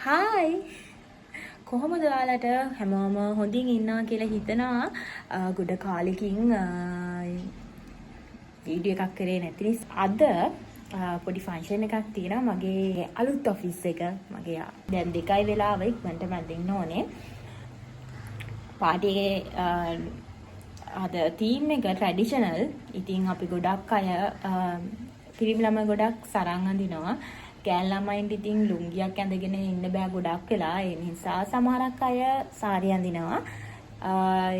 Hi කොහොමද ඔයාලට හැමෝම හොඳින් ඉන්නවා කියලා හිතනවා. ගොඩ කාලෙකින් වීඩියෝ එකක් කරේ නැති නිසා අද පොඩි ෆන්ක්ෂන් එකක් තියෙනවා මගේ අලුත් ඔෆිස් එක. මගේ දැන් 2යි වෙලාව ඉක්මනට මම දෙන්න ඕනේ. පාටි එකේ අද තීම් එක ට්‍රැඩිෂනල්. ඉතින් අපි ගොඩක් අය පිරිමි ළමයි ගොඩක් සරන් අඳිනවා. ගෑන් ළමයින්ට ඉතින් ලුංගියක් ඇඳගෙන ඉන්න බෑ ගොඩක් වෙලා. ඒ නිසා සමහරක් අය සාරි අඳිනවා.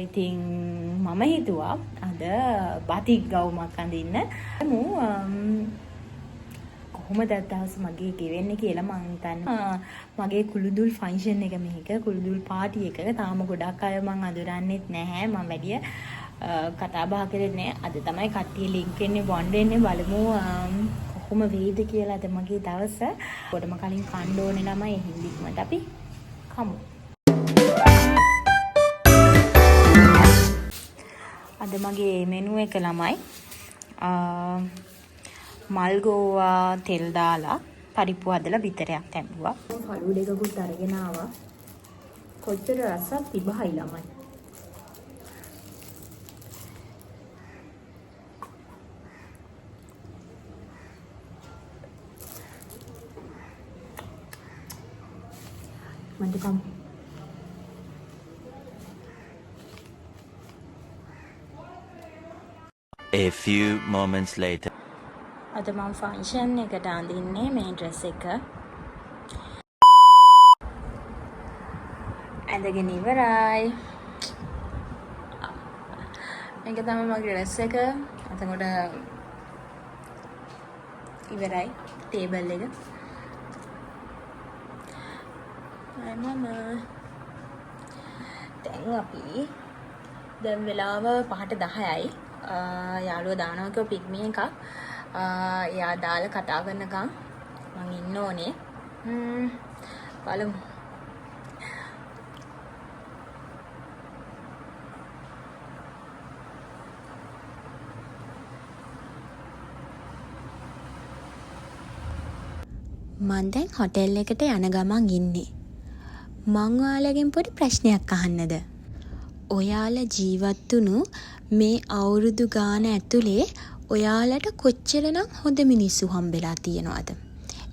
ඉතින් මම හිතුවා අද බතික් ගවුමක් අඳින්න. කොහොමද දවස් මගේ ගෙවෙන්නේ කියලා මං හිතන්නේ. මගේ කුළුදුල් ෆන්ක්ෂන් එක මේක කුළුදුල් පාටි එක. තාම ගොඩක් අය මං අඳුරන්නෙත් නැහැ. මම වැඩිය කතා බහ කරේ නැහැ. අද තමයි කට්ටිය ලින්ක් එන්නේ බොන්ඩ් එන්නේ බලමු කොහොම වේද කියලා අද මගේ දවස. පොඩම කලින් කන්න ඕනේ ළමයි හින්දික්මට අපි කමු. අද මගේ මෙනු එක ළමයි මල් ගෝවා තෙල් දාලා පරිප්පු හදලා බිතරයක් තැඹුවා. කළු දෙකකුත් අරගෙන ආවා. කොච්චර රසක් තිබහයි ළමයි. Mantap. A few moments later. අද මම ෆන්ක්ෂන් එකට අඳින්නේ මේ ඩ්‍රෙස් එක. ඇඳගෙන ඉවරයි. මේක තමයි මගේ ඩ්‍රෙස් එක. එතකොට ඉවරයි ටේබල් එක. මම දැන් අපි දැන් වෙලාව 5:10යි. යාළුවා දානවා කිව්ව පිග්මි එකක්. එයා දාලා කතා කරනකම් මං ඉන්න ඕනේ. බලමු. මං දැන් හොටෙල් එකට යන ගමන් ඉන්නේ. මං ඔයාලගෙන් පොඩි ප්‍රශ්නයක් අහන්නද? ඔයාලා ජීවත් වුණු මේ අවුරුදු ගාන ඇතුලේ ඔයාලට කොච්චරනම් හොඳ මිනිස්සු හම්බෙලා තියෙනවද?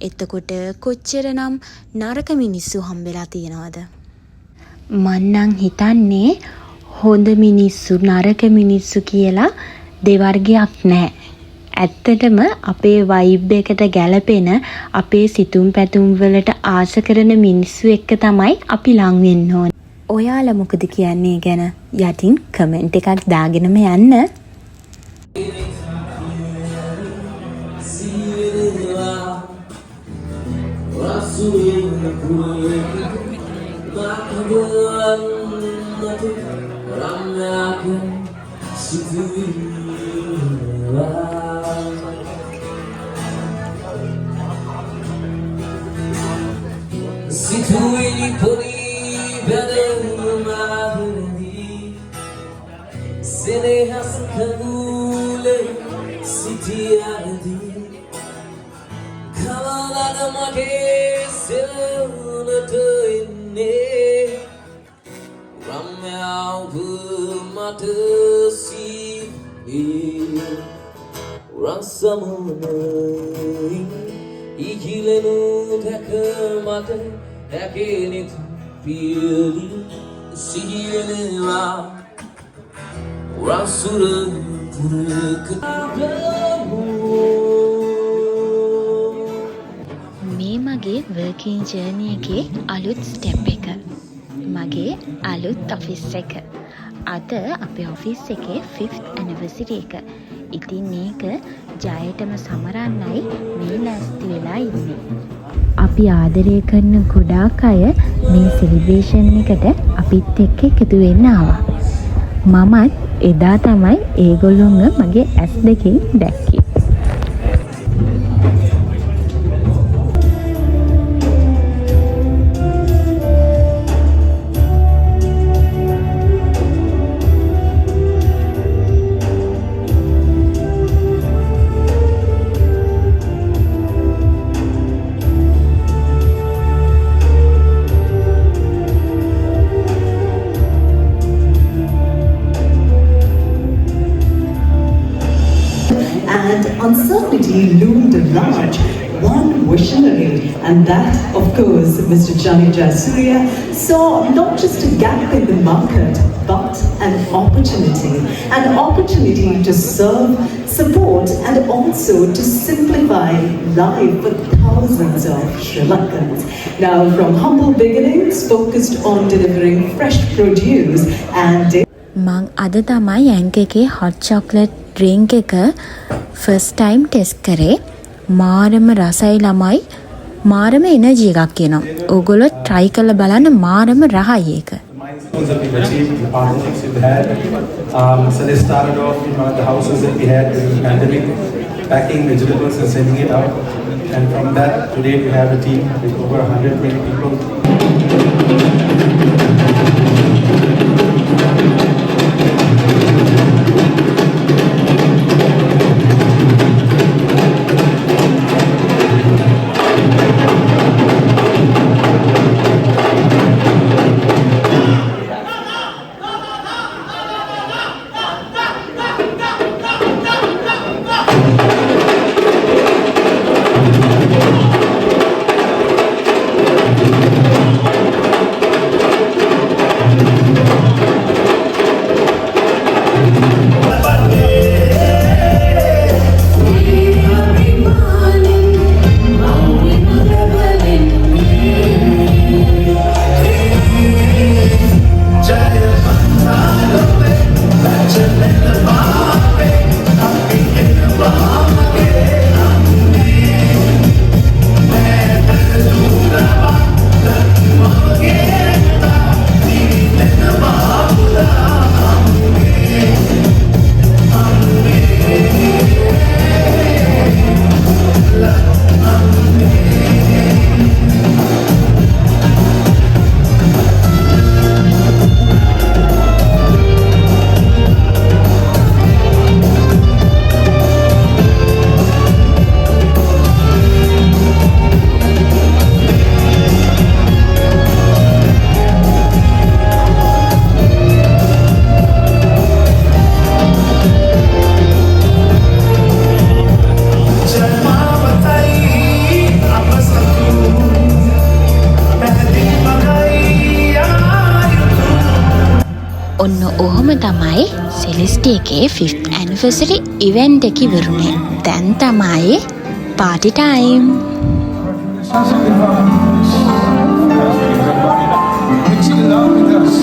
එතකොට කොච්චරනම් නරක මිනිස්සු හම්බෙලා තියෙනවද? මං නම් හිතන්නේ හොඳ මිනිස්සු නරක මිනිස්සු කියලා දෙවර්ගයක් නැහැ. ඇත්තටම අපේ වයිබ් එකට ගැලපෙන අපේ සිතුම් පැතුම් වලට ආස කරන මිනිස්සු එක්ක තමයි අපි ලං වෙන්න ඕනේ. ඔයාලා මොකද කියන්නේ ගැන යටින් කමෙන්ට් එකක් දාගෙනම යන්න. Situi poni bedumadi sene haskabule sitiadi kalada mage selunatu inne ramya matasi rasamuni ikilenu takamata Akinit pili siyena rasura මේ මගේ වර්කින් ජර්නි එකේ අලුත් ස්ටෙප් එක. මගේ අලුත් ඔෆිස් එක. අද අපේ ඔෆිස් එකේ 5th anniversary එක. ඉතින් මේක ජයටම සමරන්නයි මේ ලෑස්ති වෙලා ඉන්නේ. අපි ආදරය කරන ගොඩාක් අය මේ සෙලිබ්‍රේෂන් එකට අපිත් එක්ක එකතු වෙන්න ආවා. මමත් එදා තමයි ඒගොල්ලොන්ව මගේ ඇස් දෙකෙන් දැක්කේ. And that, of course, Mr. Johnny Jayasuriya saw not just a gap in the market, but an opportunity to serve, support, and also to simplify life for thousands of Sri Lankans. Now, from humble beginnings, focused on delivering fresh produce and මං අද තමයි ඇන්ක එකේ hot chocolate drink එක first time test කරේ. මාරම රසයි ළමයි. මාරම energy එකක් කියනවා. ඕගොල්ලෝ try කරලා බලන්න මාරම රහයි ඒක. Milestones that we've achieved, the partnerships we've had. So they started off in one of the houses that we had during the pandemic, packing vegetables and sending it out. And from that, today we have a team with over 120 people. ඔන්න ඔහොම තමයි සෙලෙස්ටි එකේ 5th anniversary event එක ඉවරුනේ. දැන් තමයි party time. Mixing it up with us.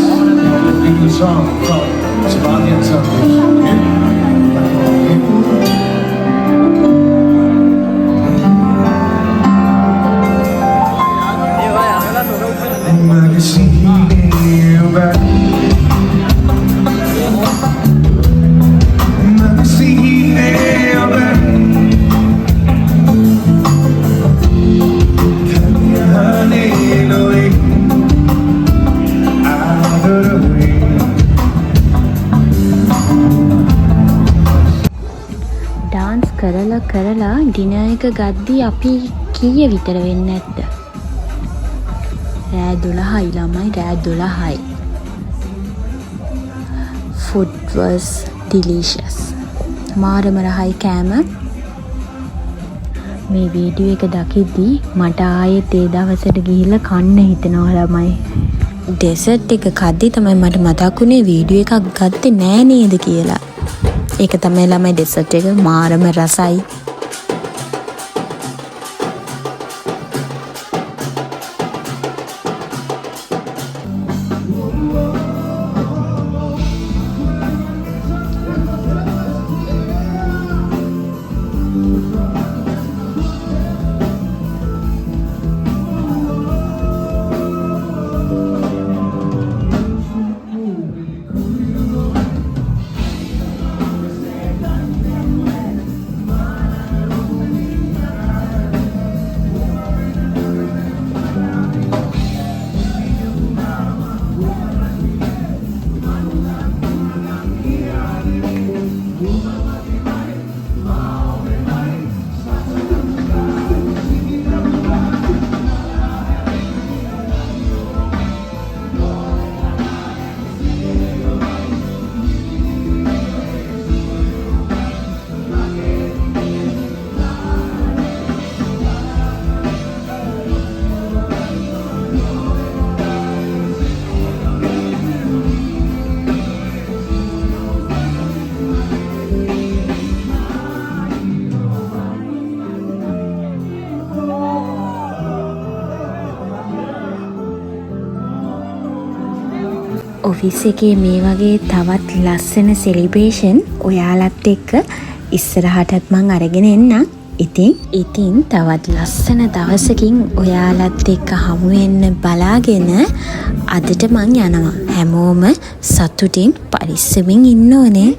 English song from Somalian කරලා dinner එක ගද්දී අපි කීය විතර වෙන්නේ නැද්ද? රෑ 12යි ළමයි, රෑ 12යි. Food was delicious. මාරම රහයි කෑම. මේ වීඩියෝ එක දකිද්දී මට ආයෙත් ඒ දවසට ගිහිල්ලා කන්න හිතෙනවා ළමයි. ඩෙසර්ට් එක කද්දී තමයි මට මතක් වුණේ වීඩියෝ එකක් ගත්තේ නෑ නේද කියලා. ඒක තමයි ළමයි ඩෙසර්ට් එක මාරම රසයි. ඔෆිස් එකේ මේ වගේ තවත් ලස්සන සෙලිබ්‍රේෂන් ඔයාලත් එක්ක ඉස්සරහටත් මං අරගෙන එන්නම්. ඉතින් තවත් ලස්සන දවසකින් ඔයාලත් එක්ක හමු වෙන්න බලාගෙන අදට මං යනවා. හැමෝම සතුටින් පරිස්සමින් ඉන්න ඕනේ.